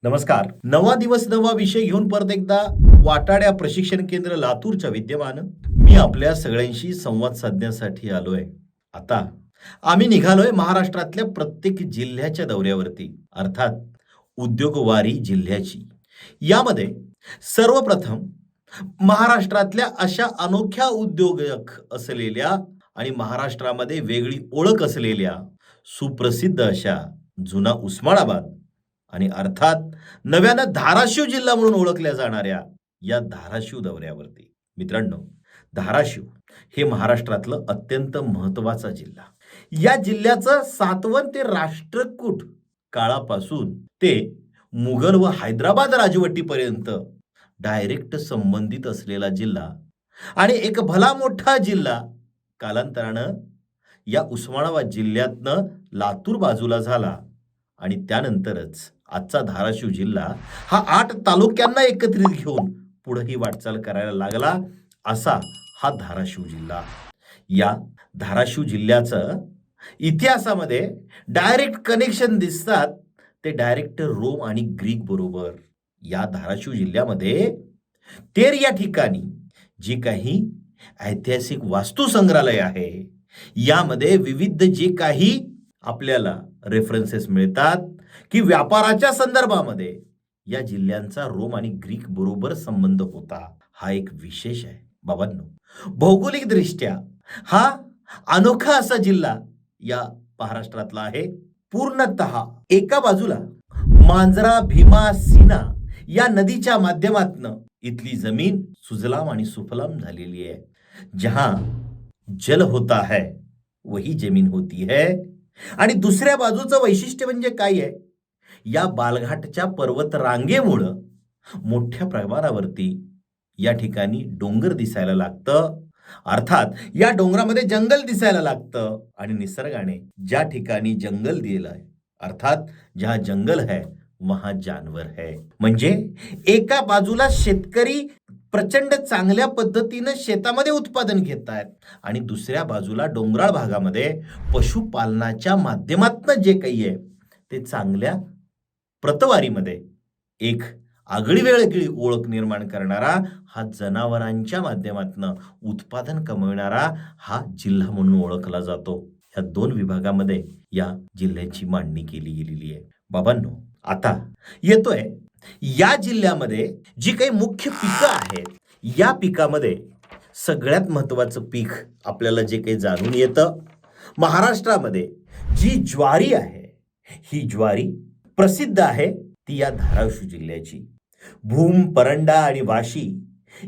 नमस्कार. नवा दिवस नवा विषय घेऊन परत एकदा वाटाड्या प्रशिक्षण केंद्र लातूरच्या विद्यमान मी आपल्या सगळ्यांशी संवाद साधण्यासाठी आलोय. आता आम्ही निघालोय महाराष्ट्रातल्या प्रत्येक जिल्ह्याच्या दौऱ्यावरती, अर्थात उद्योगवारी जिल्ह्याची. यामध्ये सर्वप्रथम महाराष्ट्रातल्या अशा अनोख्या उद्योजक असलेल्या आणि महाराष्ट्रामध्ये वेगळी ओळख असलेल्या सुप्रसिद्ध अशा जुना उस्मानाबाद आणि अर्थात नव्यानं धाराशिव जिल्हा म्हणून ओळखल्या जाणाऱ्या या धाराशिव दौऱ्यावरती. मित्रांनो, धाराशिव हे महाराष्ट्रातलं अत्यंत महत्वाचा जिल्हा. या जिल्ह्याचं सातवं ते राष्ट्रकूट काळापासून ते मुघल व हैदराबाद राजवटीपर्यंत डायरेक्ट संबंधित असलेला जिल्हा आणि एक भला मोठा जिल्हा कालांतरानं या उस्मानाबाद जिल्ह्यातनं लातूर बाजूला झाला आणि त्यानंतरच आजचा धाराशिव जिल्हा हा 8 तालुक्यांना एकत्रित घेऊन पुढे ही वाटचाल करायला लागला. असा हा धाराशिव जिल्हा. या धाराशिव जिल्ह्याचं इतिहासामध्ये डायरेक्ट कनेक्शन दिसतात ते डायरेक्ट रोम आणि ग्रीक बरोबर. या धाराशिव जिल्ह्यामध्ये तेर या ठिकाणी जी काही ऐतिहासिक वास्तू संग्रहालय आहे, यामध्ये विविध जे काही आपल्याला रेफरन्सेस मिळतात की व्यापाराच्या संदर्भामध्ये या जिल्ह्यांचा रोम आणि ग्रीक बरोबर संबंध होता. हा एक विशेष आहे बाबांनो. भौगोलिक दृष्ट्या हा अनोखा असा जिल्हा या महाराष्ट्रातला आहे. पूर्णतः एका बाजूला मांजरा, भीमा, सीना या नदीच्या माध्यमातनं इथली जमीन सुजलाम आणि सुफलाम झालेली आहे. जहां जल होता है वही जमीन होती है. आणि दुसऱ्या बाजूचं वैशिष्ट्य म्हणजे काय आहे, या बालघाटच्या पर्वत रांगेमुळं मोठ्या प्रमाणावरती या ठिकाणी डोंगर दिसायला लागतं. अर्थात या डोंगरामध्ये जंगल दिसायला लागतं आणि निसर्गाने ज्या ठिकाणी जंगल दिलंय, अर्थात जहां जंगल है वहां जानवर है. म्हणजे एका बाजूला शेतकरी प्रचंड चांगल्या पद्धतीनं शेतामध्ये उत्पादन घेत आहेत आणि दुसऱ्या बाजूला डोंगराळ भागामध्ये पशुपालनाच्या माध्यमातून जे काही आहे ते चांगल्या प्रतवारीमध्ये एक आगळी वेगळी ओळख निर्माण करणारा, हा जनावरांच्या माध्यमातून उत्पादन कमविणारा हा जिल्हा म्हणून ओळखला जातो. ह्या 2 विभागामध्ये या जिल्ह्याची मांडणी केली गेलेली आहे. बाबांनो, आता येतोय या जिल्ह्यामध्ये जी काही मुख्य पिकं आहेत, या पिकामध्ये सगळ्यात महत्वाचं पीक आपल्याला जे काही जाणून येतं, महाराष्ट्रामध्ये जी ज्वारी आहे, ही ज्वारी प्रसिद्ध आहे ती या धाराशिव जिल्ह्याची. भूम, परंडा आणि वाशी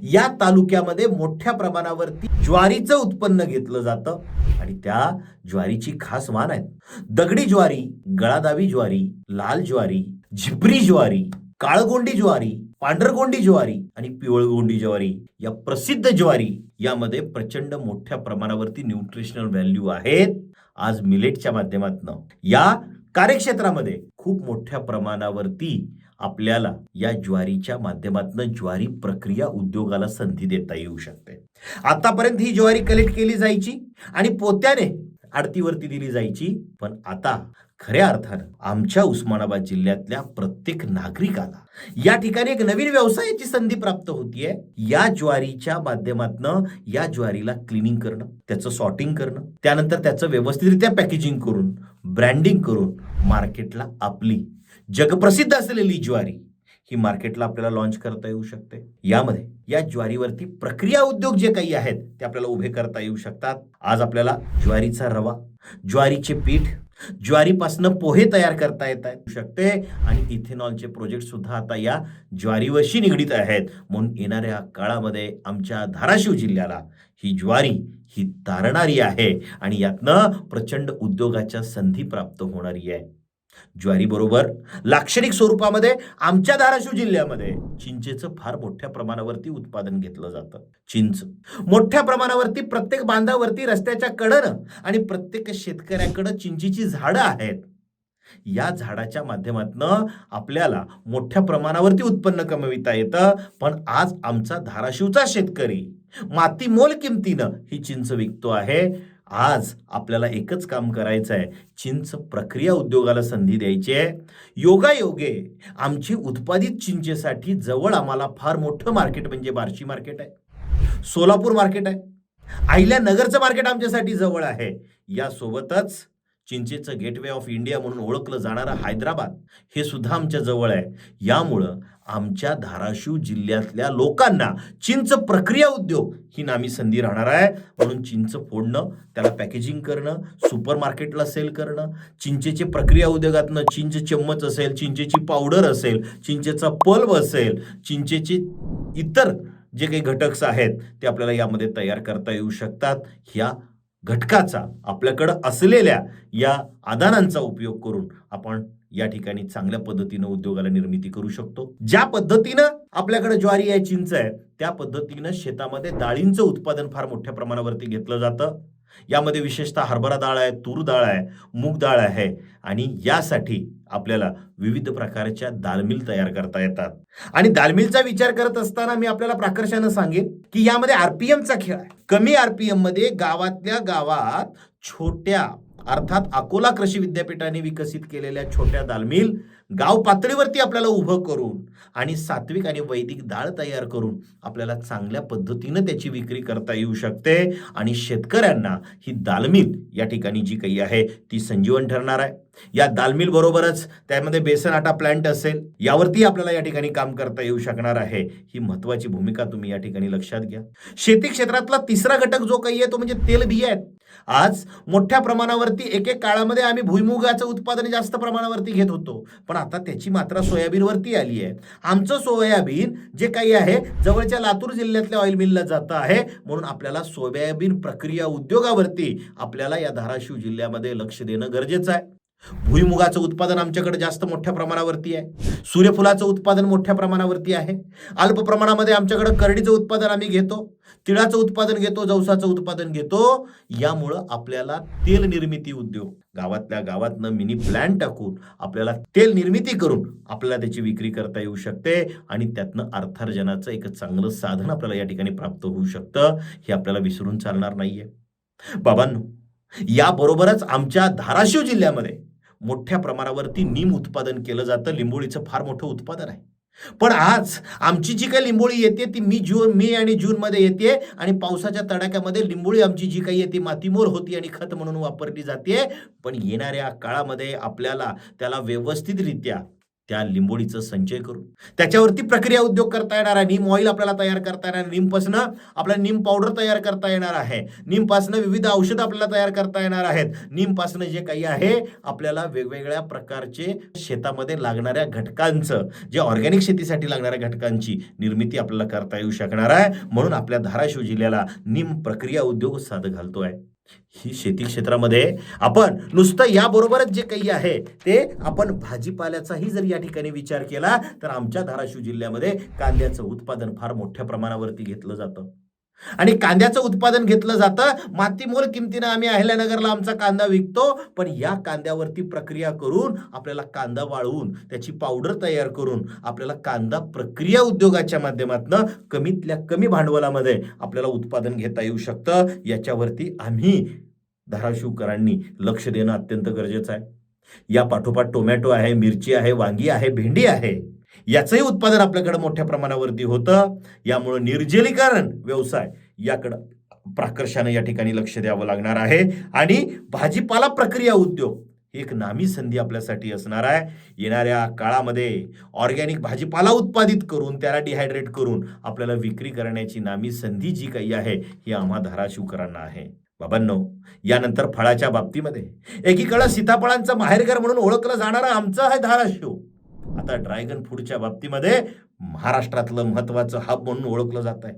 या तालुक्यामध्ये मोठ्या प्रमाणावरती ज्वारीचं उत्पन्न घेतलं जातं आणि त्या ज्वारीची खास मान आहेत. दगडी ज्वारी, गळादावी ज्वारी, लाल ज्वारी, झिपरी ज्वारी, काळगोंडी ज्वारी, पांढरगोंडी ज्वारी आणि पिवळगोंडी ज्वारी या प्रसिद्ध ज्वारी. यामध्ये प्रचंड मोठ्या प्रमाणावरती न्यूट्रिशनल व्हॅल्यू आहेत. आज मिलेटच्या माध्यमातून या कार्यक्षेत्रामध्ये खूप मोठ्या प्रमाणावरती आपल्याला या ज्वारीच्या माध्यमातून ज्वारी प्रक्रिया उद्योगाला संधी देता येऊ शकते. आतापर्यंत ही ज्वारी कलेक्ट केली जायची आणि पोत्याने आडतीवरती दिली जायची, पण आता खऱ्या अर्थानं आमच्या उस्मानाबाद जिल्ह्यातल्या प्रत्येक नागरिकाला या ठिकाणी एक नवीन व्यवसायाची संधी प्राप्त होतीये. या ज्वारीच्या माध्यमातून या ज्वारीला क्लिनिंग करणं, त्याचं सॉर्टिंग करणं, त्यानंतर त्याचं व्यवस्थितरित्या पॅकेजिंग करून ब्रँडिंग करून मार्केटला आपली जगप्रसिद्ध असलेली ज्वारी ही मार्केटला आपल्याला लॉन्च करता येऊ शकते. यामध्ये या ज्वारीवरती प्रक्रिया उद्योग जे काही आहेत ते आपल्याला उभे करता येऊ शकतात. आज आपल्याला ज्वारीचा रवा, ज्वारीचे पीठ, ज्वारीपासून पोहे तयार करता येत शकते आणि इथेनॉलचे प्रोजेक्ट सुद्धा आता या ज्वारीवरशी निगडीत आहेत. म्हणून येणाऱ्या काळामध्ये आमच्या धाराशिव जिल्ह्याला ही ज्वारी ही तारणारी आहे आणि यातनं प्रचंड उद्योगाच्या संधी प्राप्त होणारी आहे. ज्वारी बरोबर लाक्षणिक स्वरूपामध्ये आमच्या धाराशिव जिल्ह्यामध्ये चिंचेचं फार मोठ्या प्रमाणावरती उत्पादन घेतलं जातं. चिंच मोठ्या प्रमाणावरती प्रत्येक बांधावरती, रस्त्याच्या कडेनं आणि प्रत्येक शेतकऱ्याकडे चिंचेची झाडं आहेत. या झाडाच्या माध्यमातून आपल्याला मोठ्या प्रमाणावरती उत्पन्न कमविता येतं. पण आज आमचा धाराशिवचा शेतकरी माती मोल किमतीनं ही चिंच विकतो आहे आज आपल्याला एकच काम करायचं आहे, चिंच प्रक्रिया उद्योगाला संधी द्यायची आहे. योगायोगे आमची उत्पादित चिंचेसाठी जवळ आम्हाला फार मोठं मार्केट म्हणजे बार्शी मार्केट आहे, सोलापूर मार्केट आहे, अहिल्यानगरचं मार्केट आमच्यासाठी जवळ आहे. यासोबतच चिंचेचं गेटवे ऑफ इंडिया म्हणून ओळखलं जाणारं हैदराबाद हे सुद्धा आमच्या जवळ आहे. यामुळं आमच्या धाराशिव जिल्ह्यातल्या लोकांना चिंच प्रक्रिया उद्योग ही नामी संधी राहणार आहे. म्हणून चिंच फोडणं, त्याला पॅकेजिंग करणं, सुपर मार्केटला सेल करणं, चिंचेचे प्रक्रिया उद्योगातनं चिंच चम्मच असेल, चिंचेची पावडर असेल, चिंचेचा पल्प असेल, चिंचेचे इतर जे काही घटक आहेत ते आपल्याला यामध्ये तयार करता येऊ शकतात. ह्या घटकाचा आपल्याकडं असलेल्या या आदानांचा उपयोग करून आपण या ठिकाणी चांगल्या पद्धतीनं उद्योगाला निर्मिती करू शकतो. ज्या पद्धतीनं आपल्याकडे ज्वारी आहे, चिंच आहे, त्या पद्धतीनं शेतामध्ये डाळींचं उत्पादन फार मोठ्या प्रमाणावरती घेतलं जातं. यामध्ये विशेषतः हरभरा डाळ आहे, तूर डाळ आहे, मूग डाळ आहे आणि यासाठी आपल्याला विविध प्रकारच्या दालमिल तयार करता येतात. आणि दालमिलचा विचार करत असताना मी आपल्याला प्राकर्षानं सांगेन की यामध्ये आरपीएमचा खेळ आहे. कमी आरपीएम मध्ये गावातल्या गावात छोट्या अर्थात अकोला कृषी विद्यापीठाने विकसित केलेल्या छोट्या दालमिल गाव पातळीवरती आपल्याला उभं करून आणि सात्विक आणि वैदिक डाळ तयार करून आपल्याला चांगल्या पद्धतीनं त्याची विक्री करता येऊ शकते. आणि शेतकऱ्यांना ही दालमिल या ठिकाणी जी काही आहे ती संजीवन ठरणार आहे. या दालमिल बरोबरच त्यामध्ये बेसन आटा प्लांट असेल, यावरती आपल्याला या ठिकाणी काम करता येऊ शकणार आहे. ही महत्वाची भूमिका तुम्ही या ठिकाणी लक्षात घ्या. शेती क्षेत्रातला तिसरा घटक जो काही आहे तो म्हणजे तेलबिया आहेत. आज मोठ्या प्रमाणावरती एक काळामध्ये आम्ही भुईमुगाचं उत्पादन जास्त प्रमाणावरती घेत होतो, पण आता त्याची मात्रा सोयाबीनवरती आली आहे. आमचं सोयाबीन जे काही आहे जवळच्या लातूर जिल्ह्यातल्या ऑइल मिलला जातं आहे. म्हणून आपल्याला सोयाबीन प्रक्रिया उद्योगावरती आपल्याला या धाराशिव जिल्ह्यामध्ये लक्ष देणं गरजेचं आहे. भुईमुगाचं उत्पादन आमच्याकडे जास्त मोठ्या प्रमाणावरती आहे. सूर्यफुलाचं उत्पादन मोठ्या प्रमाणावरती आहे. अल्प प्रमाणामध्ये आमच्याकडे करडीचं उत्पादन आम्ही घेतो, तिळाचं उत्पादन घेतो, जवसाचं उत्पादन घेतो. यामुळं आपल्याला तेल निर्मिती उद्योग गावातल्या गावातनं मिनी प्लांट टाकून आपल्याला तेल निर्मिती करून आपल्याला त्याची विक्री करता येऊ शकते आणि त्यातनं अर्थार्जनाचं एक चांगलं साधन आपल्याला या ठिकाणी प्राप्त होऊ शकतं. हे आपल्याला विसरून चालणार नाहीये. बाबांनो, याबरोबरच आमच्या धाराशिव जिल्ह्यामध्ये मोठ्या प्रमाणावरती नीम उत्पादन केलं जातं. लिंबोळीचं फार मोठं उत्पादन आहे. पण आज आमची जी काही लिंबोळी येते ती मे आणि जून मध्ये येते आणि पावसाच्या तडाख्यामध्ये लिंबोळी आमची जी काही येते मातीमोल होती आणि खत म्हणून वापरली जाते. पण येणाऱ्या काळामध्ये आपल्याला त्याला व्यवस्थितरित्या त्या लिंबोळीचं संचय करून त्याच्यावरती प्रक्रिया उद्योग करता येणार आहे. नीम ऑइल आपल्याला तयार करता येणार, नीमपासनं आपल्याला नीम पावडर तयार करता येणार आहे, नीमपासनं विविध औषधं आपल्याला तयार करता येणार आहेत. नीमपासनं जे काही आहे आपल्याला वेगवेगळ्या प्रकारचे शेतामध्ये लागणाऱ्या घटकांचं, जे ऑर्गॅनिक शेतीसाठी लागणाऱ्या घटकांची निर्मिती आपल्याला करता येऊ शकणार आहे. म्हणून आपल्या धाराशिव जिल्ह्याला नीम प्रक्रिया उद्योग साथ घालतोय. ही शेती क्षेत्रामध्ये आपण नुसतं याबरोबरच जे काही आहे ते आपण भाजीपाल्याचाही जर या ठिकाणी विचार केला तर आमच्या धाराशिव जिल्ह्यामध्ये कांद्याचं उत्पादन फार मोठ्या प्रमाणावरती घेतलं जातं. आणि कांद्याचं उत्पादन घेतलं जातं मातीमोल किमतीनं. आम्ही अहिल्यानगरला आमचा कांदा विकतो, पण या कांद्यावरती प्रक्रिया करून आपल्याला कांदा वाळवून त्याची पावडर तयार करून आपल्याला कांदा प्रक्रिया उद्योगाच्या माध्यमातून कमीतल्या कमी भांडवलामध्ये आपल्याला उत्पादन घेता येऊ शकतं. याच्यावरती आम्ही धाराशिवकरांनी लक्ष देणं अत्यंत गरजेचं आहे. या पाठोपाठ टोमॅटो आहे, मिरची आहे, वांगी आहे, भेंडी आहे, याचंही उत्पादन आपल्याकडे मोठ्या प्रमाणावरती होतं. यामुळे निर्जलीकरण व्यवसाय याकडं प्राकर्षाने या ठिकाणी लक्ष द्यावं लागणार आहे. आणि भाजीपाला प्रक्रिया उद्योग एक नामी संधी आपल्यासाठी असणार आहे. येणाऱ्या काळामध्ये ऑर्गॅनिक भाजीपाला उत्पादित करून त्याला डिहायड्रेट करून आपल्याला विक्री करण्याची नामी संधी जी काही आहे ही आम्हा धाराशिवकरांना आहे. बाबांनो, यानंतर फळाच्या बाबतीमध्ये एकीकडे सीताफळांचं माहेरघर म्हणून ओळखलं जाणारं आमचं आहे धाराशिव. आता ड्रॅगन फ्रूटच्या बाबतीमध्ये महाराष्ट्रातलं महत्वाचं हब म्हणून ओळखलं जात आहे.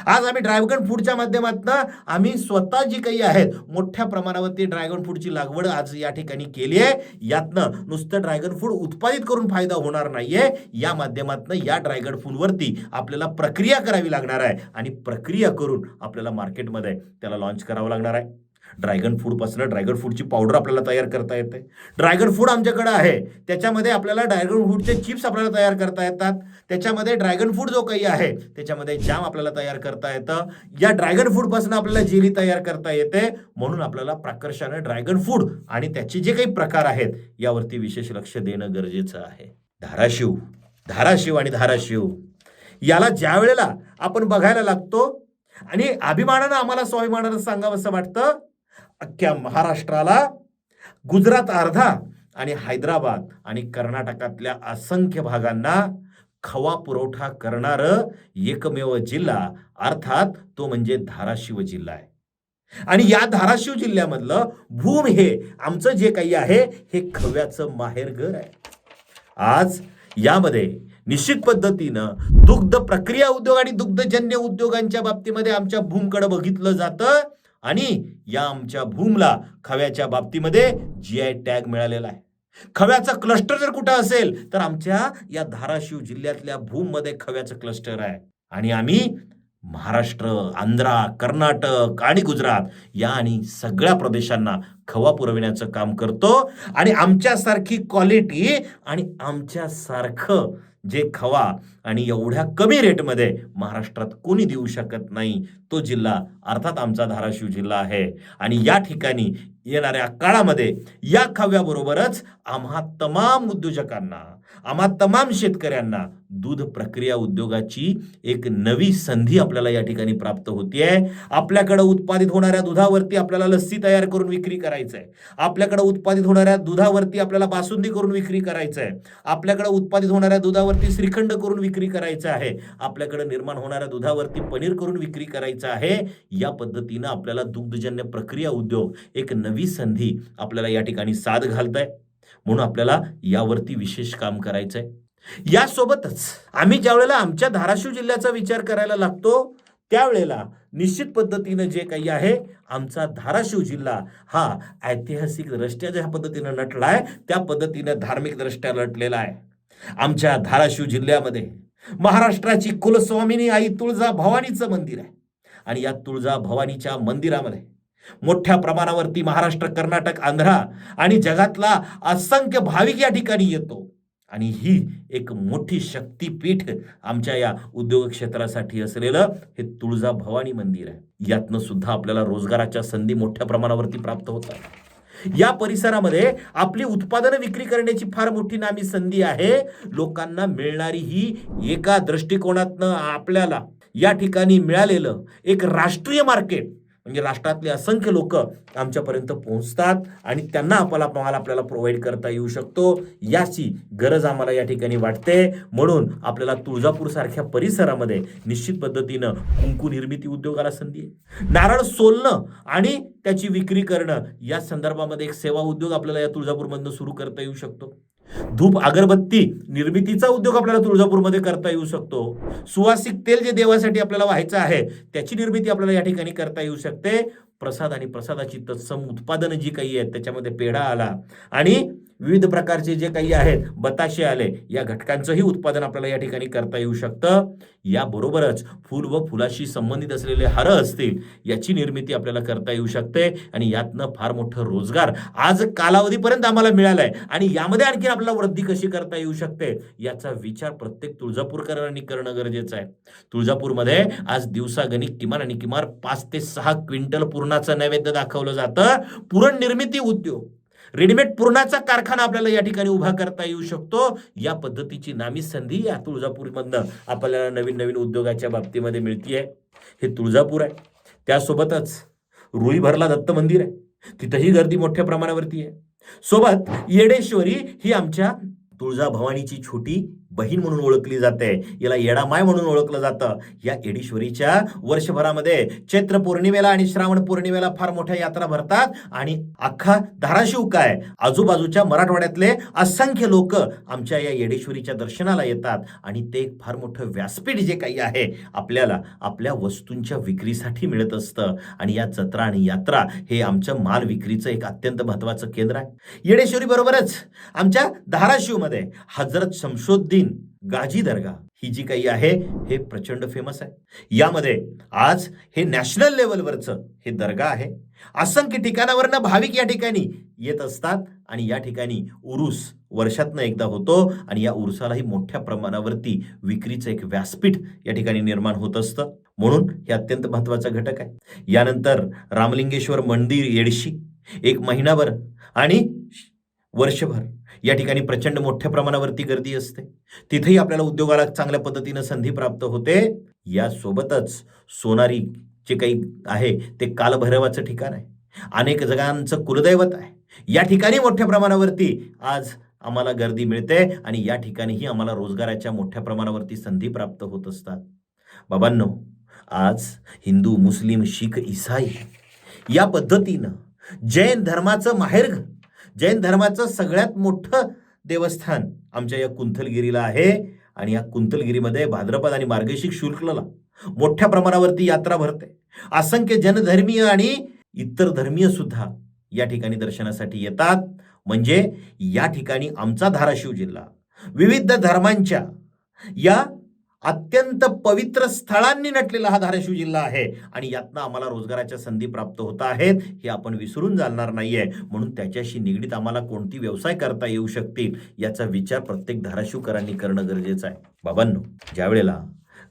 आज आम्ही ड्रॅगन फ्रूटच्या माध्यमातून आम्ही स्वतः जी काही आहेत मोठ्या प्रमाणावरती ड्रॅगन फ्रूटची लागवड आज या ठिकाणी केली आहे. यातनं नुसतं ड्रॅगन फ्रूट उत्पादित करून फायदा होणार नाहीये. या माध्यमातून या ड्रॅगन फ्रूटवरती आपल्याला प्रक्रिया करावी लागणार आहे आणि प्रक्रिया करून आपल्याला मार्केटमध्ये त्याला लॉन्च करावं लागणार आहे. ड्रॅगन फ्रूटपासून ड्रॅगन फ्रूटची पावडर आपल्याला तयार करता येते. ड्रॅगन फ्रूट आमच्याकडे आहे, त्याच्यामध्ये आपल्याला ड्रॅगन फ्रूटचे चिप्स आपल्याला तयार करता येतात. त्याच्यामध्ये ड्रॅगन फ्रूट जो काही आहे त्याच्यामध्ये जाम आपल्याला तयार करता येतं. या ड्रॅगन फ्रूटपासून आपल्याला जेली तयार करता येते. म्हणून आपल्याला प्रकर्षाने ड्रॅगन फ्रूट आणि त्याचे जे काही प्रकार आहेत यावरती विशेष लक्ष देणं गरजेचं आहे. धाराशिव आणि धाराशिव याला ज्या वेळेला आपण बघायला लागतो आणि अभिमानानं आम्हाला स्वाभिमानानं सांगावं असं वाटतं, अख्ख्या महाराष्ट्राला गुजरात अर्धा आणि हैदराबाद आणि कर्नाटकातल्या असंख्य भागांना खवा पुरवठा करणारं एकमेव जिल्हा अर्थात तो म्हणजे धाराशिव जिल्हा आहे. आणि या धाराशिव जिल्ह्यामधलं भूम हे आमचं जे काही आहे हे खव्याचं माहेरघर आहे. आज यामध्ये निश्चित पद्धतीनं दुग्ध प्रक्रिया उद्योग आणि दुग्धजन्य उद्योगांच्या बाबतीमध्ये आमच्या भूमकडे बघितलं जातं आणि या आमच्या भूमला खव्याच्या बाबतीमध्ये जीआय टॅग मिळालेला आहे. खव्याचा क्लस्टर जर कुठं असेल तर आमच्या या धाराशिव जिल्ह्यातल्या भूममध्ये खव्याचं क्लस्टर आहे. आणि आम्ही महाराष्ट्र, आंध्रा, कर्नाटक आणि गुजरात या आणि सगळ्या प्रदेशांना खवा पुरविण्याचं काम करतो. आणि आमच्यासारखी क्वालिटी आणि आमच्यासारखं जे खवा आणि एवढ्या कमी रेटमध्ये महाराष्ट्रात कोणी देऊ शकत नाही तो जिल्हा अर्थात आमचा धाराशिव जिल्हा आहे. आणि या ठिकाणी येणाऱ्या काळामध्ये या खव्याबरोबरच आम्हा तमाम उद्योजकांना, आम्हा तमाम शेतकऱ्यांना दूध प्रक्रिया उद्योगाची एक नवी संधी आपल्याला या ठिकाणी प्राप्त होतीये. आपल्याकडे उत्पादित होणाऱ्या दुधावरती आपल्याला लस्सी तयार करून विक्री करायचं आहे. आपल्याकडे उत्पादित होणाऱ्या दुधावरती आपल्याला बासुंदी करून विक्री करायचं आहे. आपल्याकडे उत्पादित होणाऱ्या दुधावरती श्रीखंड करून विक्री करायचं आहे. आपल्याकडे निर्माण होणाऱ्या दुधावरती पनीर करून विक्री करायचं आहे. या पद्धतीनं आपल्याला दुग्धजन्य प्रक्रिया उद्योग एक नवी संधी आपल्याला या ठिकाणी साथ घालताय. म्हणून आपल्याला यावरती विशेष काम करायचंय. यासोबतच आम्ही ज्या वेळेला आमच्या धाराशिव जिल्ह्याचा विचार करायला लागतो त्यावेळेला निश्चित पद्धतीनं जे काही आहे आमचा धाराशिव जिल्हा हा ऐतिहासिक दृष्ट्या ज्या पद्धतीनं नटलाय त्या पद्धतीनं धार्मिक दृष्ट्या नटलेला आहे. आमच्या धाराशिव जिल्ह्यामध्ये महाराष्ट्राची कुलस्वामिनी आई तुळजा भवानीचं मंदिर आहे. आणि या तुळजा भवानीच्या मंदिरामध्ये मोठ्या प्रमाणावरती महाराष्ट्र, कर्नाटक, आंध्रा आणि जगातला असंख्य भाविक या ठिकाणी येतो. आणि ही एक मोठी शक्तीपीठ आमच्या या उद्योग क्षेत्रासाठी असलेलं हे तुळजा भवानी मंदिर आहे. यातनं सुद्धा आपल्याला रोजगाराच्या संधी मोठ्या प्रमाणावरती प्राप्त होतात. या परिसरामध्ये आपली उत्पादनं विक्री करण्याची फार मोठी नामी संधी आहे. लोकांना मिळणारी ही एका दृष्टिकोनातनं आपल्याला या ठिकाणी मिळालेलं एक राष्ट्रीय मार्केट म्हणजे राष्ट्रातले असंख्य लोक आमच्यापर्यंत पोहोचतात आणि त्यांना आपल्याला प्रोव्हाइड करता येऊ शकतो. याची गरज आम्हाला या ठिकाणी वाटते. म्हणून आपल्याला तुळजापूर सारख्या परिसरामध्ये निश्चित पद्धतीनं कुंकू निर्मिती उद्योगाला संधी आहे. नारळ सोलणं आणि त्याची विक्री करणं या संदर्भामध्ये एक सेवा उद्योग आपल्याला या तुळजापूरमधनं सुरू करता येऊ शकतो. धूप अगरबत्ती निर्मितीचा उद्योग आपल्याला तुळजापूरमध्ये करता येऊ शकतो. सुवासिक तेल जे देवासाठी आपल्याला व्हायचं आहे त्याची निर्मिती आपल्याला या ठिकाणी करता येऊ शकते. प्रसाद आणि प्रसादाची तत्सम उत्पादनं जी काही आहेत त्याच्यामध्ये पेढा आला आणि विविध प्रकारचे जे काही आहेत बताशे आले या घटकांचंही उत्पादन आपल्याला या ठिकाणी करता येऊ शकतं. याबरोबरच फूल व फुलाशी संबंधित असलेले हार असतील याची निर्मिती आपल्याला करता येऊ शकते. आणि यातनं फार मोठं रोजगार आज कालावधीपर्यंत आम्हाला मिळालाय आणि यामध्ये आणखी आपल्याला वृद्धी कशी करता येऊ शकते याचा विचार प्रत्येक तुळजापूरकरांनी करणं गरजेचं आहे. तुळजापूरमध्ये आज दिवसागणिक किमान आणि किमान 5 ते 6 क्विंटल पुरणाचं नैवेद्य दाखवलं जातं. पुरण निर्मिती उद्योग, रेडीमेड पुरणाचा कारखाना आपल्याला या ठिकाणी उभा करता येऊ शकतो. या पद्धतीची नामी संधी या तुळजापूरमधनं आपल्याला नवीन नवीन उद्योगाच्या बाबतीमध्ये मिळतीये. हे तुळजापूर आहे. त्यासोबतच रुईभरला दत्त मंदिर आहे, तिथंही गर्दी मोठ्या प्रमाणावरती आहे. सोबत येडेश्वरी ही आमच्या तुळजा भवानीची छोटी बहीण म्हणून ओळखली जाते. याला येडामाय म्हणून ओळखलं जातं. या येडेश्वरीच्या वर्षभरामध्ये चैत्र पौर्णिमेला आणि श्रावण पौर्णिमेला फार मोठ्या यात्रा भरतात आणि अख्खा धाराशिव काय आजूबाजूच्या मराठवाड्यातले असंख्य लोक आमच्या या येडेश्वरीच्या दर्शनाला येतात. आणि ते एक फार मोठं व्यासपीठ जे काही आहे आपल्याला आपल्या वस्तूंच्या विक्रीसाठी मिळत असतं. आणि या जत्रा आणि यात्रा हे आमचं माल विक्रीचं एक अत्यंत महत्वाचं केंद्र आहे. येडेश्वरी बरोबरच आमच्या धाराशिवमध्ये हजरत शमशुद्दीन प्राचीन गाजी दर्गा ही जी काही आहे हे प्रचंड फेमस आहे. यामध्ये आज हे नॅशनल लेवलवरचं हे दर्गा आहे. असंख्य ठिकाणावरनं भाविक या ठिकाणी येत असतात आणि या ठिकाणी उरूस वर्षातनं एकदा होतो आणि या उरुसालाही मोठ्या प्रमाणावरती विक्रीचं एक व्यासपीठ या ठिकाणी निर्माण होत असतं. म्हणून हे अत्यंत महत्वाचा घटक आहे. यानंतर रामलिंगेश्वर मंदिर येडशी एक महिनाभर आणि वर्षभर या ठिकाणी प्रचंड मोठ्या प्रमाणावरती गर्दी असते. तिथेही आपल्याला उद्योगाला चांगल्या पद्धतीनं संधी प्राप्त होते. यासोबतच सोनारी जे काही आहे ते कालभैरवाचं ठिकाण आहे. अनेक जगांचं कुलदैवत आहे. या ठिकाणी मोठ्या प्रमाणावरती आज आम्हाला गर्दी मिळते आणि या ठिकाणीही आम्हाला रोजगाराच्या मोठ्या प्रमाणावरती संधी प्राप्त होत असतात. बाबांनो, आज हिंदू, मुस्लिम, शीख, ईसाई या पद्धतीनं जैन धर्माचं माहेरघर, जैन धर्माचं सगळ्यात मोठं देवस्थान आमच्या या कुंथलगिरीला आहे आणि या कुंथलगिरीमध्ये भाद्रपद आणि मार्गशीर्ष शुक्लला मोठ्या प्रमाणावरती यात्रा भरते. असंख्य जनधर्मीय आणि इतर धर्मीय सुद्धा या ठिकाणी दर्शनासाठी येतात. म्हणजे या ठिकाणी आमचा धाराशिव जिल्हा विविध धर्मांच्या या अत्यंत पवित्र स्थळांनी नटलेला हा धाराशिव जिल्हा आहे आणि यातनं आम्हाला रोजगाराच्या संधी प्राप्त होत आहेत हे आपण विसरून चालणार नाहीये. म्हणून त्याच्याशी निगडीत आम्हाला कोणती व्यवसाय करता येऊ शकतील याचा विचार प्रत्येक धाराशिवकरांनी करणं गरजेचं आहे. बाबांनो, ज्या वेळेला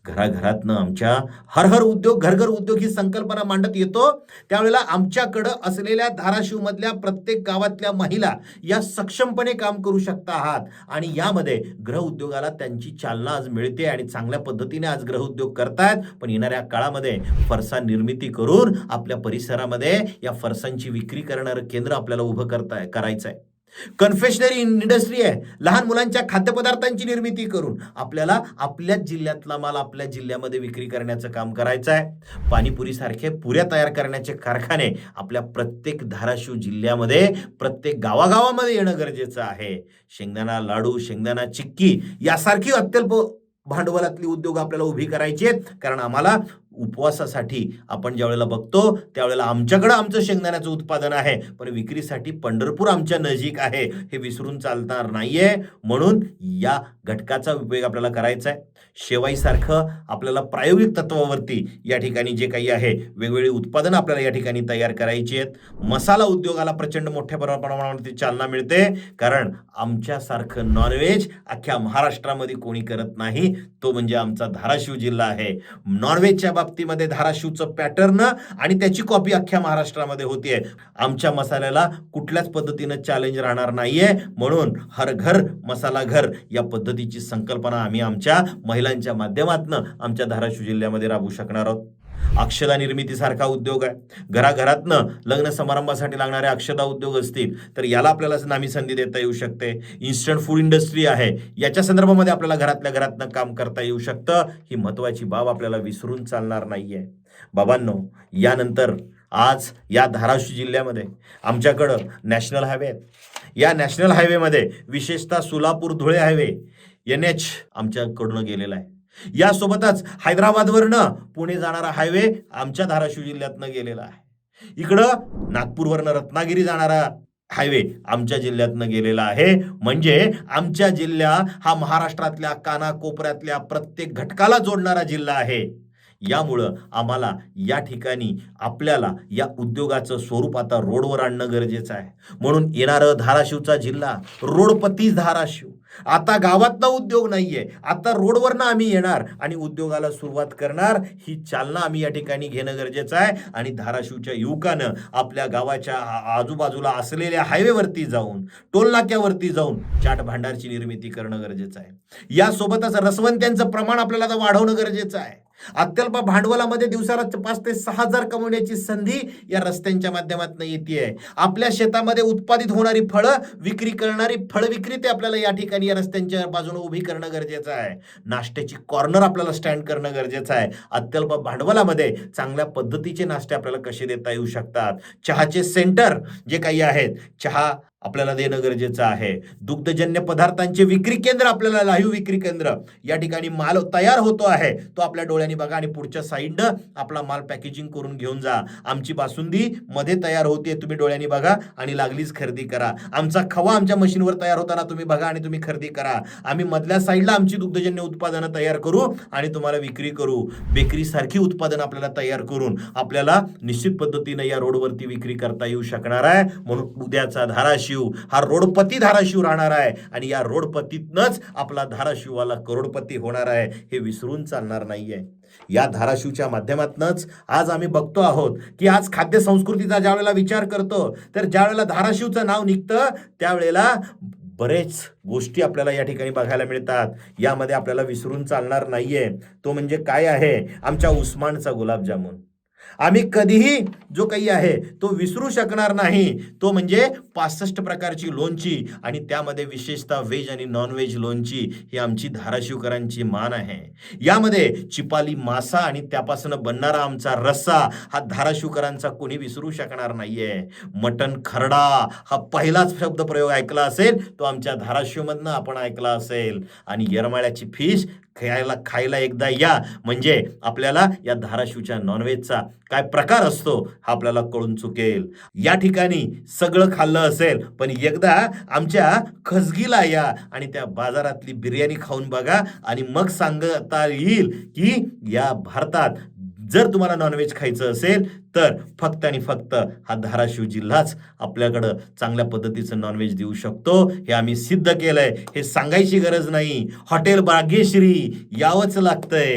घराघरातनं आमच्या हर हर उद्योग घर घर उद्योग ही संकल्पना मांडत येतो त्यावेळेला आमच्याकडं असलेल्या धाराशिवमधल्या प्रत्येक गावातल्या महिला या सक्षमपणे काम करू शकता आहात आणि यामध्ये गृह उद्योगाला त्यांची चालना आज मिळते आणि चांगल्या पद्धतीने आज गृह उद्योग करतायत. पण येणाऱ्या काळामध्ये फरसाण निर्मिती करून आपल्या परिसरामध्ये या फरसांची विक्री करणारं केंद्र आपल्याला उभं करायचं आहे. कन्फेशनरी इंडस्ट्री आहे. लहान मुलांच्या खाद्यपदार्थांची निर्मिती करून आपल्याला आपल्याच जिल्ह्यातला माल आपल्या जिल्ह्यामध्ये विक्री करण्याचं काम करायचं आहे. पाणीपुरी सारखे पुऱ्या तयार करण्याचे कारखाने आपल्या प्रत्येक धाराशिव जिल्ह्यामध्ये प्रत्येक गावागावामध्ये येणं गरजेचं आहे. शेंगदाणा लाडू, शेंगदाणा चिक्की यासारखी अत्यल्प भांडवलातली उद्योग आपल्याला उभी करायची आहेत. कारण आम्हाला उपवासासाठी आपण ज्या वेळेला बघतो त्यावेळेला आमच्याकडे आमचं शेंगदाण्याचं उत्पादन आहे पण विक्रीसाठी पंढरपूर आमच्या नजीक आहे हे विसरून चालणार नाहीये. म्हणून या घटकाचा उपयोग आपल्याला करायचा आहे. शेवाईसारखं आपल्याला प्रायोगिक तत्वावरती या ठिकाणी जे काही आहे वेगवेगळी उत्पादनं आपल्याला या ठिकाणी तयार करायची आहेत. मसाला उद्योगाला प्रचंड मोठ्या प्रमाणावरती चालना मिळते कारण आमच्यासारखं नॉनव्हेज अख्ख्या महाराष्ट्रामध्ये कोणी करत नाही. तो म्हणजे आमचा धाराशिव जिल्हा आहे. नॉनव्हेजच्या बाबतीमध्ये धाराशिवचं पॅटर्न आणि त्याची कॉपी अख्ख्या महाराष्ट्रामध्ये होतीये. आमच्या मसाल्याला कुठल्याच पद्धतीनं चॅलेंज राहणार नाहीये. म्हणून हर घर मसाला घर या पद्धतीची संकल्पना आम्ही आमच्या महिलांच्या माध्यमातून आमच्या धाराशिव जिल्ह्यामध्ये राबवू शकणार आहोत. अक्षदा निर्मिती सारखा उद्योग आहे. घराघरातनं लग्न समारंभासाठी लागणारे अक्षदा उद्योग असतील तर याला आपल्याला नामी संधी देता येऊ शकते. इन्स्टंट फूड इंडस्ट्री आहे, याच्या संदर्भामध्ये आपल्याला घरातल्या घरातनं काम करता येऊ शकतं. ही महत्वाची बाब आपल्याला विसरून चालणार नाहीये. बाबांनो, यानंतर आज या धाराशिव जिल्ह्यामध्ये आमच्याकडं नॅशनल हायवे आहेत. या नॅशनल हायवेमध्ये विशेषतः सोलापूर धुळे हायवे NH आमच्याकडून गेलेला आहे. यासोबतच हैदराबादवरनं पुणे जाणारा हायवे आमच्या धाराशिव जिल्ह्यातनं गेलेला आहे. इकडं नागपूरवरनं रत्नागिरी जाणारा हायवे आमच्या जिल्ह्यातनं गेलेला आहे. म्हणजे आमच्या जिल्हा हा महाराष्ट्रातल्या कानाकोपऱ्यातल्या प्रत्येक घटकाला जोडणारा जिल्हा आहे. यामुळं आम्हाला या ठिकाणी आपल्याला या उद्योगाचं स्वरूप आता रोडवर आणणं गरजेचं आहे. म्हणून येणारं धाराशिवचा जिल्हा रोडपती धाराशिव. आता गावातला उद्योग नाहीये, आता रोडवरनं आम्ही येणार आणि उद्योगाला सुरुवात करणार. ही चालना आम्ही या ठिकाणी घेणं गरजेचं आहे आणि धाराशिवच्या युवकानं आपल्या गावाच्या आजूबाजूला असलेल्या हायवेवरती जाऊन, टोल नाक्यावरती जाऊन चाट भांडारची निर्मिती करणं गरजेचं आहे. यासोबतच रसवंत्यांचं प्रमाण आपल्याला आता वाढवणं गरजेचं आहे. अत्यल्प भांडवलामध्ये दिवसाला 5 ते 6 हजार कमवण्याची संधी या रस्त्यांच्या माध्यमातून येते. आपल्या शेतामध्ये उत्पादित होणारी फळं विक्री करणारी फळ विक्रेते आपल्याला या ठिकाणी या रस्त्यांच्या बाजूने उभी करणं गरजेचं आहे. नाश्त्याची कॉर्नर आपल्याला स्टँड करणं गरजेचं आहे. अत्यल्प भांडवलामध्ये चांगल्या पद्धतीचे नाश्ते आपल्याला कसे देता येऊ शकतात. चहाचे सेंटर जे काही आहेत, चहा आपल्याला देणं गरजेचं आहे. दुग्धजन्य पदार्थांचे विक्री केंद्र, आपल्याला लाईव्ह विक्री केंद्र, या ठिकाणी माल तयार होतो आहे तो आपल्या डोळ्यांनी बघा आणि पुढच्या साईडनं आपला माल पॅकेजिंग करून घेऊन जा. आमची बासुंदी मध्ये तयार होते, तुम्ही डोळ्यांनी बघा आणि लागलीच खरेदी करा. आमचा खवा आमच्या मशीनवर तयार होताना तुम्ही बघा आणि तुम्ही खरेदी करा. आम्ही मधल्या साईडला आमची दुग्धजन्य उत्पादनं तयार करू आणि तुम्हाला विक्री करू. बेकरी सारखी उत्पादनं आपल्याला तयार करून आपल्याला निश्चित पद्धतीने या रोडवरती विक्री करता येऊ शकणार आहे. म्हणून उद्याचा धाराशिव हा रोडपती धाराशिव राहणार आहे आणि या रोडपतीतनच आपला धाराशिववाला करोडपती होणार आहे, हे विसरून चालणार नाहीये. या धाराशिवच्या माध्यमातूनच आज आम्ही बघतो आहोत की आज खाद्य संस्कृतीचा ज्या वेळेला विचार करतो, तर ज्या वेळेला धाराशिवचं नाव निघतं त्यावेळेला बरेच गोष्टी आपल्याला या ठिकाणी बघायला मिळतात. यामध्ये आपल्याला विसरून चालणार नाहीये तो म्हणजे काय आहे, आमच्या उस्मानचा गुलाबजामुन. आम्ही कधीही जो काही आहे तो विसरू शकणार नाही. तो म्हणजे 65 प्रकारची लोणची आणि त्यामध्ये विशेषतः व्हेज आणि नॉन व्हेज लोणची ही आमची धाराशिवकरांची मान आहे. यामध्ये चिपाली मासा आणि त्यापासून बनणारा आमचा रस्सा हा धाराशिवकरांचा कोणी विसरू शकणार नाहीये. मटण खरडा हा पहिलाच शब्द प्रयोग ऐकला असेल तो आमच्या धाराशिवमधनं आपण ऐकला असेल. आणि येरमाळ्याची फिश खायला एकदा या, म्हणजे आपल्याला या धाराशिवच्या नॉनव्हेजचा काय प्रकार असतो हा आपल्याला कळून चुकेल. या ठिकाणी सगळं खाल्लं असेल पण एकदा आमच्या खसगीला या आणि त्या बाजारातली बिर्याणी खाऊन बघा आणि मग सांगता येईल की या भारतात जर तुम्हाला नॉनव्हेज खायचं असेल तर फक्त आणि फक्त हा धाराशिव जिल्हाच आपल्याकडं चांगल्या पद्धतीचं नॉनव्हेज देऊ शकतो. हे आम्ही सिद्ध केलंय, हे सांगायची गरज नाही. हॉटेल भाग्यश्री यावंच लागतंय,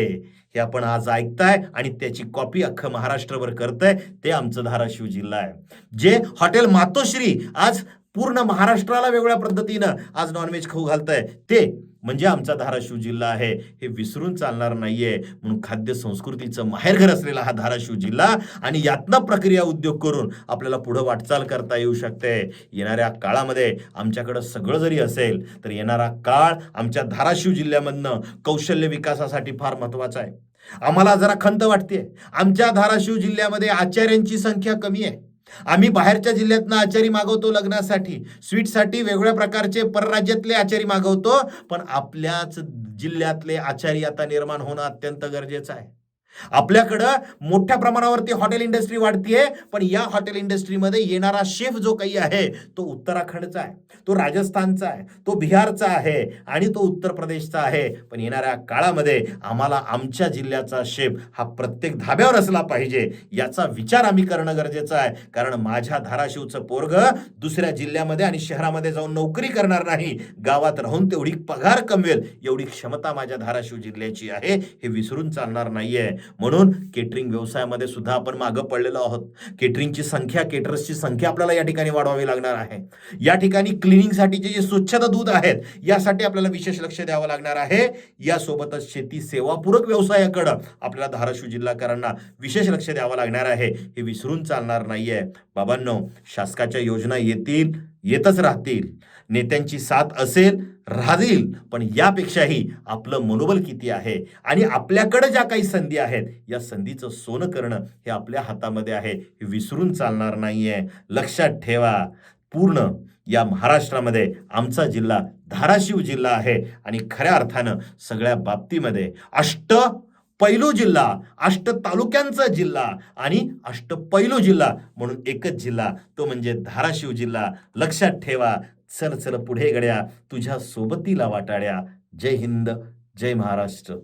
हे आपण आज ऐकताय आणि त्याची कॉपी अख्खं महाराष्ट्रभर करतंय ते आमचं धाराशिव जिल्हा आहे. जे हॉटेल मातोश्री आज पूर्ण महाराष्ट्राला वेगळ्या पद्धतीनं आज नॉनव्हेज खाऊ घालतंय ते म्हणजे आमचा धाराशिव जिल्हा आहे, हे विसरून चालणार नाहीये. म्हणून खाद्य संस्कृतीचं माहेरघर असलेला हा धाराशिव जिल्हा आणि यातनं प्रक्रिया उद्योग करून आपल्याला पुढे वाटचाल करता येऊ शकते. येणाऱ्या काळामध्ये आमच्याकडं सगळं जरी असेल तर येणारा काळ आमच्या धाराशिव जिल्ह्यामधनं कौशल्य विकासासाठी फार महत्वाचा आहे. आम्हाला जरा खंत वाटते, आमच्या धाराशिव जिल्ह्यामध्ये आचार्यांची संख्या कमी आहे. आम्ही बाहेरच्या जिल्ह्यातनं आचारी मागवतो, लग्नासाठी स्वीटसाठी वेगवेगळ्या प्रकारचे परराज्यातले आचारी मागवतो, पण आपल्याच जिल्ह्यातले आचारी आता निर्माण होणं अत्यंत गरजेचं आहे. आपल्याकडं मोठ्या प्रमाणावरती हॉटेल इंडस्ट्री वाढतीये, पण या हॉटेल इंडस्ट्रीमध्ये येणारा शेफ जो काही आहे तो उत्तराखंडचा आहे, तो राजस्थानचा आहे, तो बिहारचा आहे आणि तो उत्तर प्रदेशचा आहे. पण येणाऱ्या काळामध्ये आम्हाला आमच्या जिल्ह्याचा शेफ हा प्रत्येक धाब्यावर असला पाहिजे याचा विचार आम्ही करणं गरजेचं आहे. कारण माझ्या धाराशिवचं पोरग दुसऱ्या जिल्ह्यामध्ये आणि शहरामध्ये जाऊन नोकरी करणार नाही, गावात राहून तेवढी पगार कमवेल एवढी क्षमता माझ्या धाराशिव जिल्ह्याची आहे, हे विसरून चालणार नाहीये. म्हणून केटरिंग व्यवसायामध्ये सुद्धा आपण मागं पडलेलो आहोत. केटरिंगची संख्या, केटरर्सची संख्या आपल्याला या ठिकाणी वाढवावी लागणार आहे. या ठिकाणी क्लिनिंगसाठीचे जे स्वच्छता दूत आहेत यासाठी आपल्याला विशेष लक्ष द्यावं लागणार आहे. यासोबतच शेती सेवापूरक व्यवसायाकडं आपल्याला धाराशिव जिल्हाकरांना विशेष लक्ष द्यावं लागणार आहे, हे विसरून चालणार नाहीये. बाबांनो, शासकाच्या योजना येतील, येतच राहतील, नेत्यांची साथ असेल, राहील, पण यापेक्षाही आपलं मनोबल किती आहे आणि आपल्याकडे ज्या काही संधी आहेत या संधीचं सोनं करणं हे आपल्या हातामध्ये आहे, हे विसरून चालणार नाहीये. लक्षात ठेवा, पूर्ण या महाराष्ट्रामध्ये आमचा जिल्हा धाराशिव जिल्हा आहे आणि खऱ्या अर्थानं सगळ्या बाबतीमध्ये पैलू जिल्हा, 8 तालुक्यांचा जिल्हा आणि अष्टपैलू जिल्हा म्हणून एकच जिल्हा, तो म्हणजे धाराशिव जिल्हा. लक्षात ठेवा. चल चल पुढे गड्या, तुझ्या सोबतीला वाटाड्या. जय हिंद, जय महाराष्ट्र.